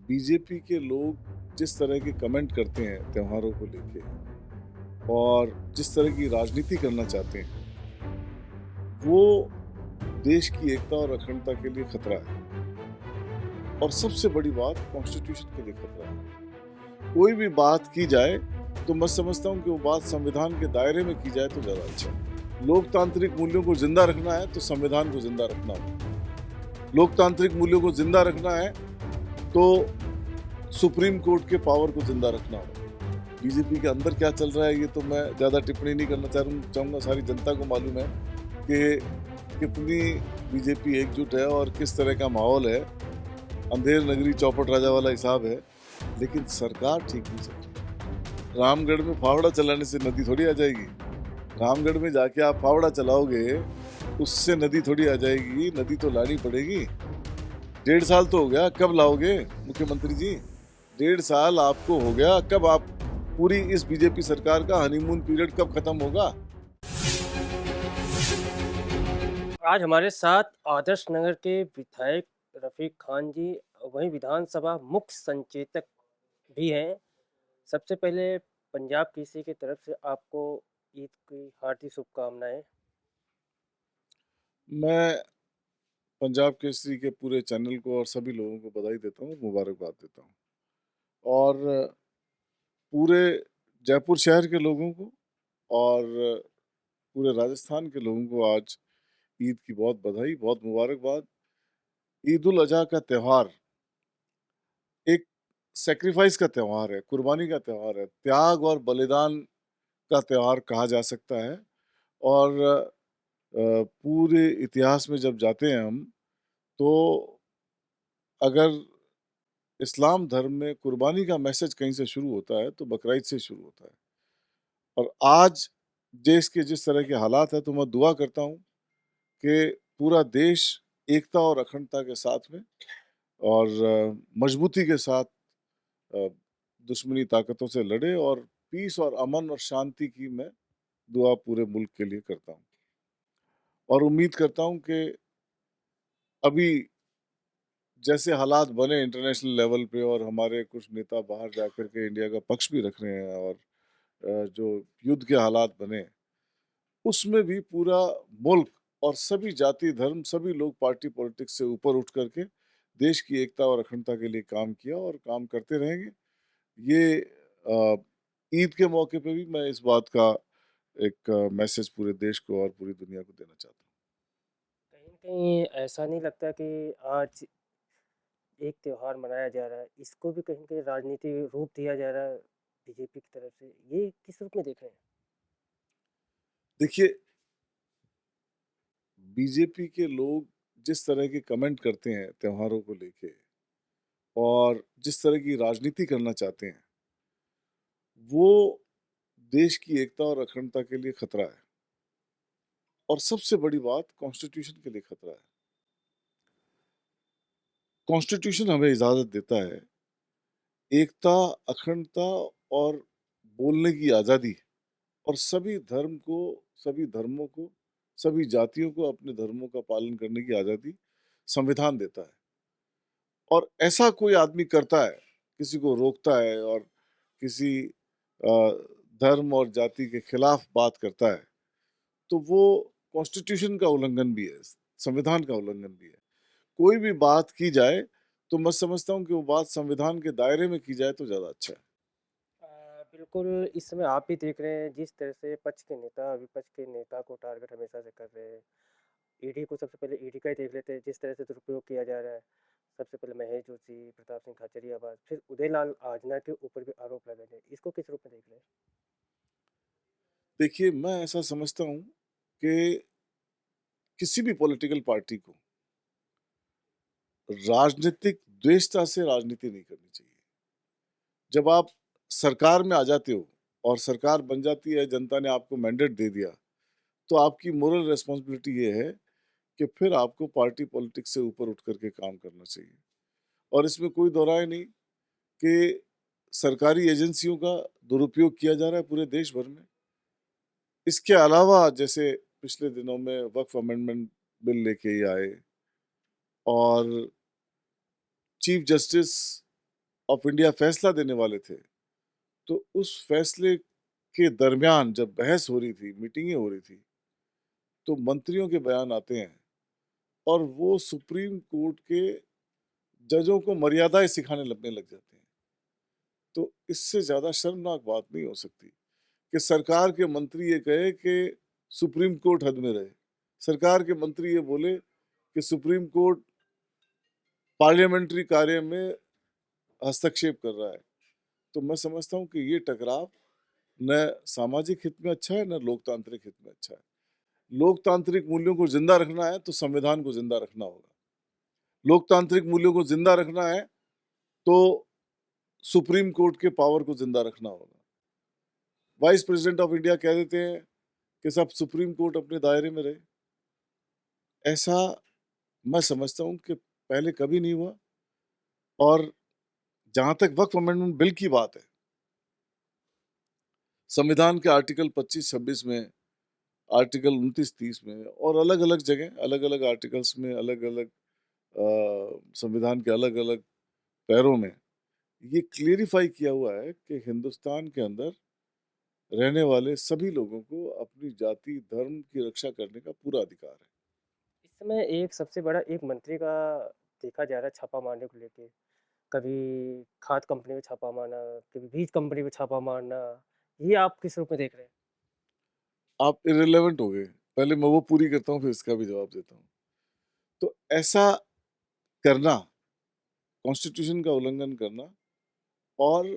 BJP के लोग जिस तरह के कमेंट करते हैं त्योहारों को लेके और जिस तरह की राजनीति करना चाहते हैं, वो देश की एकता और अखंडता के लिए खतरा है। और सबसे बड़ी बात कॉन्स्टिट्यूशन के लिए खतरा है। कोई भी बात की जाए तो मैं समझता हूँ कि वो बात संविधान के दायरे में की जाए तो ज़्यादा अच्छा है। लोकतांत्रिक मूल्यों को जिंदा रखना है तो संविधान को जिंदा रखना होगा। लोकतांत्रिक मूल्यों को जिंदा रखना है तो सुप्रीम कोर्ट के पावर को जिंदा रखना होगा। बीजेपी के अंदर क्या चल रहा है ये तो मैं ज़्यादा टिप्पणी नहीं करना चाहूँगा। सारी जनता को मालूम है कि कितनी बीजेपी एकजुट है और किस तरह का माहौल है। अंधेर नगरी चौपट राजा वाला हिसाब है, लेकिन सरकार ठीक नहीं चल रही। रामगढ़ में फावड़ा चलाने से नदी थोड़ी आ जाएगी। रामगढ़ में जाके आप फावड़ा चलाओगे, उससे नदी थोड़ी आ जाएगी, नदी तो लानी पड़ेगी। 1.5 साल तो हो गया, कब लाओगे मुख्यमंत्री जी? 1.5 साल आपको हो गया, कब आप पूरी इस बीजेपी सरकार का हनीमून पीरियड कब खत्म होगा? आज हमारे साथ आदर्श नगर के विधायक रफीक खान जी, वहीं विधानसभा मुख्य संचेतक भी हैं। सबसे पहले पंजाब केसरी की तरफ से आपको ईद की हार्दिक शुभकामनाएं। मैं पंजाब केसरी के पूरे चैनल को और सभी लोगों को बधाई देता हूँ, मुबारकबाद देता हूँ। और पूरे जयपुर शहर के लोगों को और पूरे राजस्थान के लोगों को आज ईद की बहुत बधाई, बहुत मुबारकबाद। ईद उल अज़हा का त्योहार एक सैक्रिफाइस का त्योहार है, कुर्बानी का त्योहार है, त्याग और बलिदान का त्योहार कहा जा सकता है। और पूरे इतिहास में जब जाते हैं हम, तो अगर इस्लाम धर्म में कुर्बानी का मैसेज कहीं से शुरू होता है, तो बकरीद से शुरू होता है। और आज देश के जिस तरह के हालात हैं, तो मैं दुआ करता हूँ कि पूरा देश एकता और अखंडता के साथ में और मजबूती के साथ अ, दुश्मनी ताकतों से लड़े और पीस और अमन और शांति की मैं दुआ पूरे मुल्क के लिए करता हूँ। और उम्मीद करता हूँ कि अभी जैसे हालात बने इंटरनेशनल लेवल पे और हमारे कुछ नेता बाहर जाकर के इंडिया का पक्ष भी रख रहे हैं और जो युद्ध के हालात बने, उसमें भी पूरा मुल्क और सभी जाति धर्म सभी लोग पार्टी पॉलिटिक्स से ऊपर उठ करके देश की एकता और अखंडता के लिए काम किया और काम करते रहेंगे। ये ईद के मौके पे भी मैं इस बात का एक मैसेज पूरे देश को और पूरी दुनिया को देना चाहता हूँ। कहीं न कहीं ऐसा नहीं लगता कि आज एक त्योहार मनाया जा रहा है, इसको भी कहीं न कहीं राजनीति रूप दिया जा रहा है बीजेपी की तरफ से, ये किस रूप में देख रहे हैं? देखिए, बीजेपी के लोग जिस तरह के कमेंट करते हैं त्योहारों को लेके और जिस तरह की राजनीति करना चाहते हैं, वो देश की एकता और अखंडता के लिए खतरा है। और सबसे बड़ी बात कॉन्स्टिट्यूशन के लिए खतरा है। कॉन्स्टिट्यूशन हमें इजाज़त देता है एकता, अखंडता और बोलने की आज़ादी और सभी धर्म को, सभी धर्मों को, सभी जातियों को अपने धर्मों का पालन करने की आज़ादी संविधान देता है। और ऐसा कोई आदमी करता है, किसी को रोकता है और किसी धर्म और जाति के खिलाफ बात करता है, तो वो कॉन्स्टिट्यूशन का उल्लंघन भी है, संविधान का उल्लंघन भी है। कोई भी बात की जाए, तो मैं समझता हूँ कि वो बात संविधान के दायरे में की जाए तो ज़्यादा अच्छा है। अ, बिल्कुल इस समय आप भी देख रहे हैं जिस तरह से पक्ष के नेता विपक्ष के नेता को टारगेट हमेशा से कर रहे हैं। ईडी को सबसे पहले ईडी का ही देख लेते हैं जिस तरह से दुरुपयोग किया जा रहा है। सबसे पहले महेश जोशी, प्रताप सिंह खाचरियावास, फिर उदयलाल आजना के ऊपर भी आरोप लगाए गए। इसको किस रूप में देख रहे हैं? देखिए, मैं ऐसा समझता हूँ कि किसी भी पॉलिटिकल पार्टी को राजनीतिक द्वेषता से राजनीति नहीं करनी चाहिए। जब आप सरकार में आ जाते हो और सरकार बन जाती है, जनता ने आपको मैंडेट दे दिया, तो आपकी मोरल रिस्पॉन्सिबिलिटी ये है कि फिर आपको पार्टी पॉलिटिक्स से ऊपर उठ कर के काम करना चाहिए। और इसमें कोई दो राय नहीं कि सरकारी एजेंसियों का दुरुपयोग किया जा रहा है पूरे देश भर में। इसके अलावा जैसे पिछले दिनों में वक्फ अमेंडमेंट बिल लेके ही आए और चीफ जस्टिस ऑफ इंडिया फैसला देने वाले थे, तो उस फैसले के दरमियान जब बहस हो रही थी, मीटिंगें हो रही थी, तो मंत्रियों के बयान आते हैं और वो सुप्रीम कोर्ट के जजों को मर्यादाएँ सिखाने लगने लग जाते हैं। तो इससे ज़्यादा शर्मनाक बात नहीं हो सकती कि सरकार के मंत्री ये कहे कि सुप्रीम कोर्ट हद में रहे। सरकार के मंत्री ये बोले कि सुप्रीम कोर्ट पार्लियामेंट्री कार्य में हस्तक्षेप कर रहा है। तो मैं समझता हूँ कि ये टकराव न सामाजिक हित में अच्छा है, न लोकतांत्रिक हित में अच्छा है। लोकतांत्रिक मूल्यों को ज़िंदा रखना है, तो संविधान को ज़िंदा रखना होगा। लोकतांत्रिक मूल्यों को ज़िंदा रखना है, तो सुप्रीम कोर्ट के पावर को ज़िंदा रखना होगा। वाइस प्रेसिडेंट ऑफ इंडिया कह देते हैं कि साहब सुप्रीम कोर्ट अपने दायरे में रहे। ऐसा मैं समझता हूँ कि पहले कभी नहीं हुआ और जहाँ तक वक्फ अमेंडमेंट बिल की बात है, संविधान के आर्टिकल 25-26 में, आर्टिकल 29-30 में और अलग-अलग जगह, अलग-अलग आर्टिकल्स में, अलग-अलग संविधान के अलग-अलग पैरों में ये क्लेरिफ़ाई किया हुआ है कि हिंदुस्तान के अंदर रहने वाले सभी लोगों को अपनी जाति, धर्म की रक्षा करने का पूरा अधिकार है। इस समय एक सबसे बड़ा एक मंत्री का देखा जा रहा है छापा मारने को लेके। कभी खाद कंपनी में छापा मारना, कभी बीज कंपनी में छापा मारना। ये आप किस रूप में देख रहे हैं? आप इर्रेलेवेंट हो गए। पहले मैं वो पूरी करता हूँ, फिर इसका भी जवाब देता हूँ। तो ऐसा करना, कॉन्स्टिट्यूशन का उल्लंघन करना और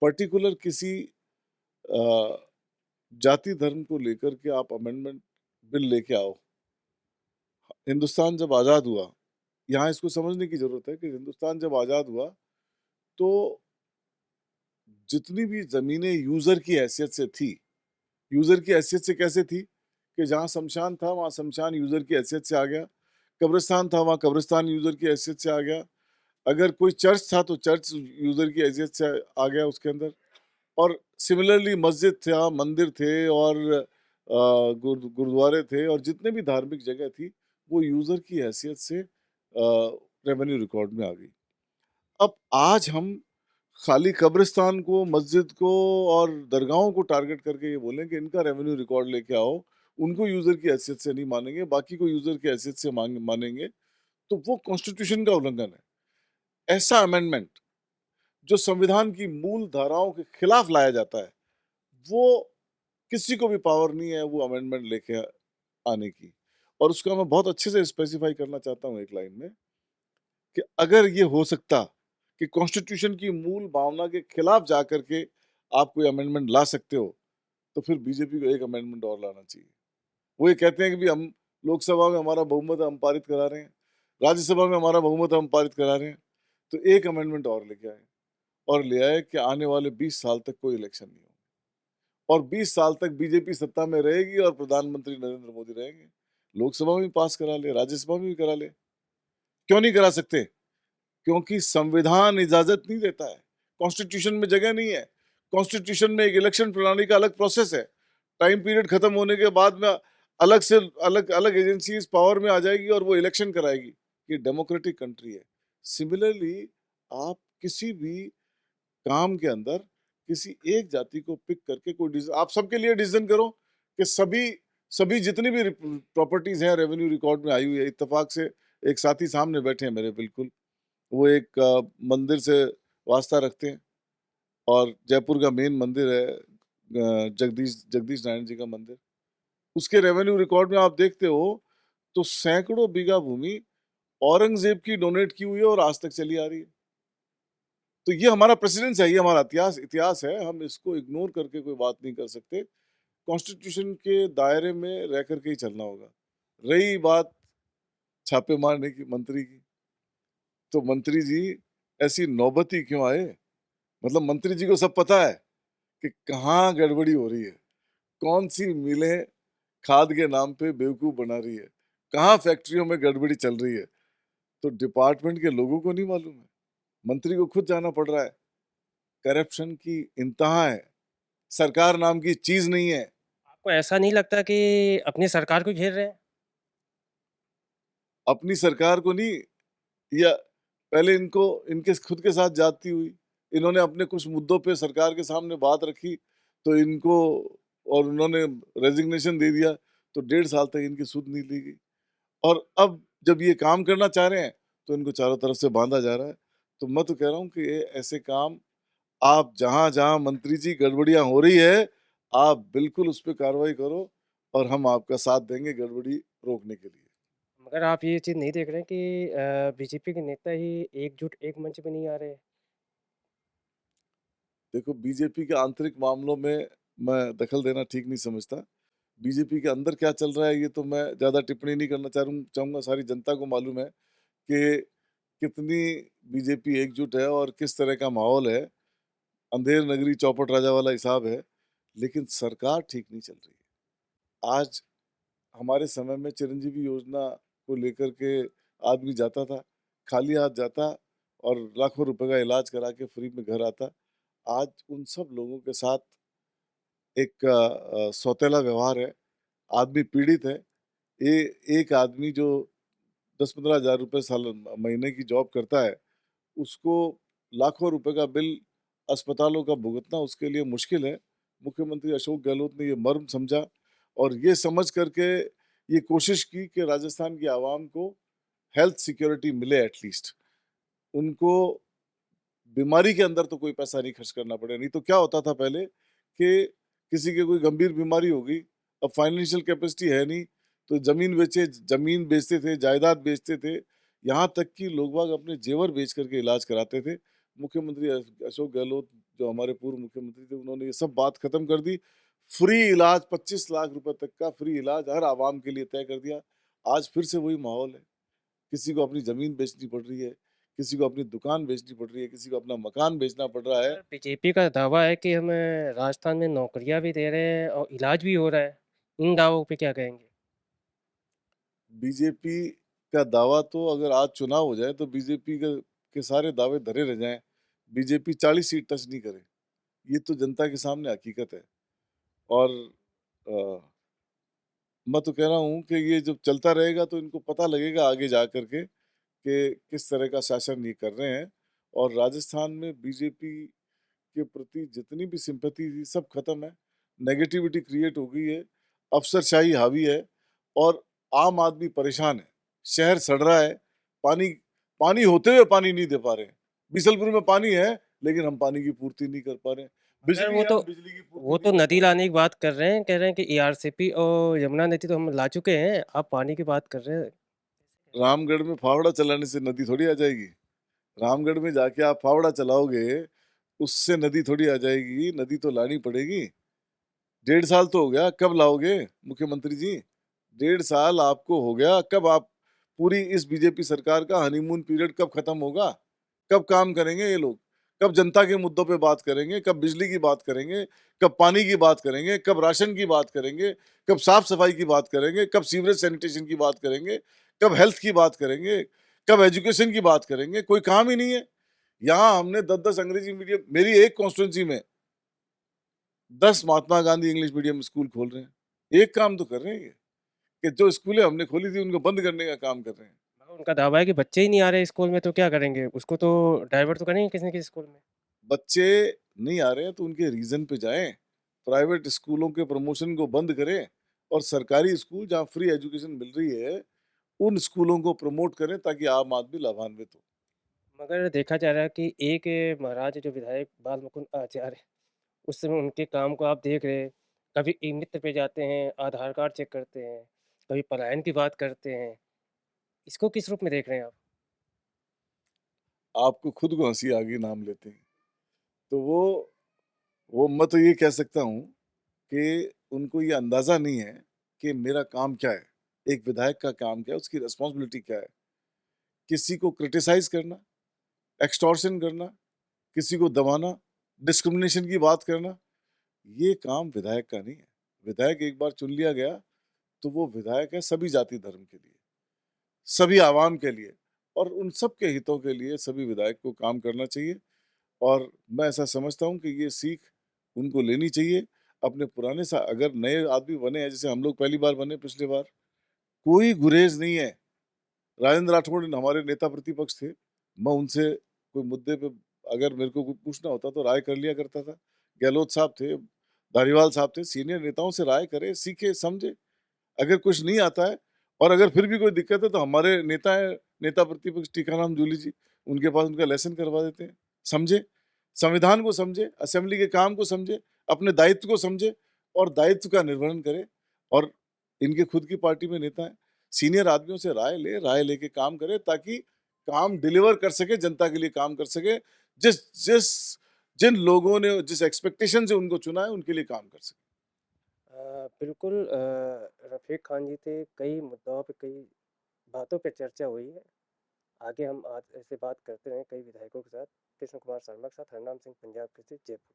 पर्टिकुलर किसी अ, जाति धर्म को लेकर के आप अमेंडमेंट बिल लेके आओ। हिंदुस्तान जब आज़ाद हुआ, यहाँ इसको समझने की ज़रूरत है कि हिंदुस्तान जब आज़ाद हुआ, तो जितनी भी ज़मीनें यूज़र की हैसियत से थी, यूज़र की हैसियत से कैसे थी कि जहाँ शमशान था, वहाँ शमशान यूज़र की हैसियत से आ गया। कब्रिस्तान था, वहाँ कब्रिस्तान यूज़र की हैसियत से आ गया। अगर कोई चर्च था, तो चर्च यूज़र की हैसियत से आ गया उसके अंदर। और सिमिलरली मस्जिद था, मंदिर थे और गुरुद्वारे थे और जितने भी धार्मिक जगह थी, वो यूज़र की हैसियत से रेवेन्यू रिकॉर्ड में आ गई। अब आज हम खाली कब्रिस्तान को, मस्जिद को और दरगाहों को टारगेट करके ये बोलें कि इनका रेवेन्यू रिकॉर्ड लेके आओ, उनको यूज़र की हैसियत से नहीं मानेंगे, बाकी को यूज़र की हैसियत से मानेंगे, तो वो कॉन्स्टिट्यूशन का उल्लंघन है। ऐसा अमेंडमेंट जो संविधान की मूल धाराओं के खिलाफ लाया जाता है, वो किसी को भी पावर नहीं है वो अमेंडमेंट लेके आने की। और उसका मैं बहुत अच्छे से स्पेसिफाई करना चाहता हूँ एक लाइन में कि अगर ये हो सकता कि कॉन्स्टिट्यूशन की मूल भावना के खिलाफ जाकर के आप कोई अमेंडमेंट ला सकते हो, तो फिर बीजेपी को एक अमेंडमेंट और लाना चाहिए। वो ये कहते हैं कि भी हम लोकसभा में हमारा बहुमत हम पारित करा रहे हैं, राज्यसभा में हमारा बहुमत हम पारित करा रहे हैं, तो एक अमेंडमेंट और लेके आए और ले आए कि आने वाले 20 साल तक कोई इलेक्शन नहीं हो और 20 साल तक बीजेपी सत्ता में रहेगी और प्रधानमंत्री नरेंद्र मोदी रहेंगे। लोकसभा में भी पास करा ले, राज्यसभा में भी करा ले। क्यों नहीं करा सकते? क्योंकि संविधान इजाज़त नहीं देता है। कॉन्स्टिट्यूशन में जगह नहीं है। कॉन्स्टिट्यूशन में एक इलेक्शन प्रणाली का अलग प्रोसेस है। टाइम पीरियड खत्म होने के बाद में अलग से अलग एजेंसीज़ पावर में आ जाएगी और वो इलेक्शन कराएगी। ये डेमोक्रेटिक कंट्री है। सिमिलरली आप किसी भी काम के अंदर किसी एक जाति को पिक करके कोई डिसीजन आप सबके लिए डिसीजन करो कि सभी सभी जितनी भी प्रॉपर्टीज हैं रेवेन्यू रिकॉर्ड में आई हुई है। इत्तेफाक से एक साथी सामने बैठे हैं मेरे, बिल्कुल वो एक मंदिर से वास्ता रखते हैं और जयपुर का मेन मंदिर है जगदीश जगदीश नारायण जी का मंदिर। उसके रेवेन्यू रिकॉर्ड में आप देखते हो तो सैकड़ों बीघा भूमि औरंगजेब की डोनेट की हुई है और आज तक चली आ रही है। तो ये हमारा प्रेसिडेंस है, ये हमारा इतिहास इतिहास है, हम इसको इग्नोर करके कोई बात नहीं कर सकते। कॉन्स्टिट्यूशन के दायरे में रह करके ही चलना होगा। रही बात छापे मारने की मंत्री की, तो मंत्री जी ऐसी नौबत ही क्यों आए? मतलब मंत्री जी को सब पता है कि कहाँ गड़बड़ी हो रही है, कौन-सी मिलें खाद के नाम पे बेवकूफ़ बना रही है, कहाँ फैक्ट्रियों में गड़बड़ी चल रही है, तो डिपार्टमेंट के लोगों को नहीं मालूम है। मंत्री को खुद जाना पड़ रहा है। करप्शन की इंतहा है, सरकार नाम की चीज़ नहीं है। आपको ऐसा नहीं लगता कि अपनी सरकार को घेर रहे हैं? अपनी सरकार को नहीं, या पहले इनको इनके खुद के साथ ज्यादती हुई, इन्होंने अपने कुछ मुद्दों पे सरकार के सामने बात रखी, तो इनको और उन्होंने रेजिग्नेशन दे दिया, तो 1.5 साल तक इनकी सुध नहीं ली गई। और अब जब ये काम करना चाह रहे हैं, तो इनको चारों तरफ से बांधा जा रहा है। तो मैं तो कह रहा हूँ कि ये ऐसे काम, आप जहाँ-जहाँ मंत्री जी गड़बड़ियाँ हो रही है, आप बिल्कुल उस पे कार्रवाई करो और हम आपका साथ देंगे गड़बड़ी रोकने के लिए। मगर आप ये चीज़ नहीं देख रहे हैं कि बीजेपी के नेता ही एकजुट एक मंच पे नहीं आ रहे? देखो, बीजेपी के आंतरिक मामलों में मैं दखल देना ठीक नहीं समझता। बीजेपी के अंदर क्या चल रहा है, ये तो मैं ज़्यादा टिप्पणी नहीं करना चाहूँगा। सारी जनता को मालूम है कि कितनी बीजेपी एकजुट है और किस तरह का माहौल है। अंधेर नगरी चौपट राजा वाला हिसाब है, लेकिन सरकार ठीक नहीं चल रही है। आज हमारे समय में चिरंजीवी योजना को लेकर के आदमी जाता था, खाली हाथ जाता और लाखों रुपए का इलाज करा के फ्री में घर आता। आज उन सब लोगों के साथ एक सौतेला व्यवहार है, आदमी पीड़ित है। ए एक आदमी जो 10-15 हज़ार रुपए महीने की जॉब करता है, उसको लाखों रुपए का बिल अस्पतालों का भुगतना उसके लिए मुश्किल है। मुख्यमंत्री अशोक गहलोत ने ये मर्म समझा और ये समझ कर के ये कोशिश की कि राजस्थान की आवाम को हेल्थ सिक्योरिटी मिले एट लीस्ट। उनको बीमारी के अंदर तो कोई पैसा नहीं खर्च करना पड़े। नहीं तो क्या होता था पहले कि किसी की कोई गंभीर बीमारी हो गई, अब फाइनेंशियल कैपेसिटी है नहीं, तो ज़मीन बेचते थे, जायदाद बेचते थे, यहाँ तक कि लोग बाग अपने जेवर बेच कर के इलाज कराते थे। मुख्यमंत्री अशोक गहलोत जो हमारे पूर्व मुख्यमंत्री थे, उन्होंने ये सब बात खत्म कर दी। फ्री इलाज 25 लाख रुपए तक का फ्री इलाज हर आवाम के लिए तय कर दिया। आज फिर से वही माहौल है। किसी को अपनी ज़मीन बेचनी पड़ रही है, किसी को अपनी दुकान बेचनी पड़ रही है, किसी को अपना मकान बेचना पड़ रहा है। मगर बीजेपी का दावा है कि हमें राजस्थान में नौकरियाँ भी दे रहे हैं और इलाज भी हो रहा है। इन दावों पे क्या कहेंगे? बीजेपी का दावा तो अगर आज चुनाव हो जाए तो बीजेपी के सारे दावे धरे रह जाएँ। बीजेपी 40 सीट टच नहीं करे। ये तो जनता के सामने हकीकत है। और अ, मैं तो कह रहा हूँ कि ये जब चलता रहेगा तो इनको पता लगेगा आगे जा कर के कि किस तरह का शासन ये कर रहे हैं। और राजस्थान में बीजेपी के प्रति जितनी भी सिंपैथी थी सब खत्म है। नेगेटिविटी क्रिएट हो गई है, अफ़सरशाही हावी है और आम आदमी परेशान है। शहर सड़ रहा है, पानी पानी होते हुए पानी नहीं दे पा रहे हैं। बीसलपुर में पानी है, लेकिन हम पानी की पूर्ति नहीं कर पा रहे हैं। मगर बिजली की पूर्ति वो नहीं तो कर नदी पा रहे हैं। लाने की बात कर रहे हैं, कह रहे हैं कि ईआरसीपी और यमुना नदी तो हम ला चुके हैं, आप पानी की बात कर रहे हैं। रामगढ़ में फावड़ा चलाने से नदी थोड़ी आ जाएगी। रामगढ़ में जाके आप फावड़ा चलाओगे, उससे नदी थोड़ी आ जाएगी, नदी तो लानी पड़ेगी। 1.5 साल तो हो गया, कब लाओगे मुख्यमंत्री जी? 1.5 साल आपको हो गया, कब आप पूरी इस बीजेपी सरकार का हनीमून पीरियड कब खत्म होगा? कब काम करेंगे ये लोग? कब जनता के मुद्दों पे बात करेंगे? कब बिजली की बात करेंगे? कब पानी की बात करेंगे? कब राशन की बात करेंगे? कब साफ-सफाई की बात करेंगे? कब सीवरेज सैनिटेशन की बात करेंगे? कब हेल्थ की बात करेंगे? कब एजुकेशन की बात करेंगे? कोई काम ही नहीं है। यहाँ हमने 10-10 अंग्रेजी मीडियम, मेरी एक कॉन्स्टिट्यूएंसी में 10 Mahatma Gandhi English medium school खोल रहे हैं। एक काम तो कर रहे हैं ये, कि जो स्कूलें हमने खोली थी उनको बंद करने का काम कर रहे हैं। मगर उनका दावा है कि बच्चे ही नहीं आ रहे स्कूल में तो क्या करेंगे? उसको तो डाइवर्ट तो करेंगे किसी न किसी स्कूल में। बच्चे नहीं आ रहे हैं तो उनके रीज़न पे जाएँ, प्राइवेट स्कूलों के प्रमोशन को बंद करें और सरकारी स्कूल जहाँ फ्री एजुकेशन मिल रही है, उन स्कूलों को प्रमोट करें ताकि आम आदमी लाभान्वित हो। मगर देखा जा रहा है कि एक महाराज जो विधायक बाल मुकुंद आचार्य, उस समय उनके काम को आप देख रहे हैं, कभी ई मित्र पे जाते हैं, आधार कार्ड चेक करते हैं, कभी पलायन की बात करते हैं। इसको किस रूप में देख रहे हैं आप? आपको खुद को हँसी आ गई नाम लेते ही। तो वो मैं तो ये कह सकता हूँ कि उनको ये अंदाज़ा नहीं है कि मेरा काम क्या है? एक विधायक का काम क्या है? उसकी रिस्पॉन्सिबिलिटी क्या है? किसी को क्रिटिसाइज़ करना, एक्सटॉर्शन करना, किसी को दबाना, डिस्क्रिमिनेशन की बात करना, ये काम विधायक का नहीं है। विधायक एक बार चुन लिया गया, तो वो विधायक है सभी जाति धर्म के लिए, सभी आवाम के लिए और उन सब के हितों के लिए सभी विधायक को काम करना चाहिए। और मैं ऐसा समझता हूँ कि ये सीख उनको लेनी चाहिए। अपने पुराने सा अगर नए आदमी बने हैं, जैसे हम लोग पहली बार बने पिछली बार, कोई गुरेज़ नहीं है। राजेंद्र राठौड़ हमारे नेता प्रतिपक्ष थे, मैं उनसे कोई मुद्दे पे अगर मेरे को कुछ पूछना होता तो राय कर लिया करता था। गहलोत साहब थे, धारीवाल साहब थे, सीनियर नेताओं से राय करे, सीखे, समझे। अगर कुछ नहीं आता है और अगर फिर भी कोई दिक्कत है तो हमारे नेता हैं, नेता प्रतिपक्ष टीकाराम जूली जी, उनके पास उनका लेसन करवा देते हैं। समझे, संविधान को समझे, असेंबली के काम को समझे, अपने दायित्व को समझे और दायित्व का निर्वहन करे। और इनके खुद की पार्टी में नेता हैं, सीनियर आदमियों से राय लेके काम करे ताकि काम डिलीवर कर सके, जनता के लिए काम कर सके। जिस जिस जिन लोगों ने जिस एक्सपेक्टेशन से उनको चुना है, उनके लिए काम कर सके। बिल्कुल रफ़ीक खान जी थे, कई मुद्दाओं पे, कई बातों पे चर्चा हुई है। आगे हम आज ऐसे बात करते रहें कई विधायकों के साथ। कृष्ण कुमार शर्मा के साथ, हरनाम सिंह, पंजाब केसरी, जयपुर।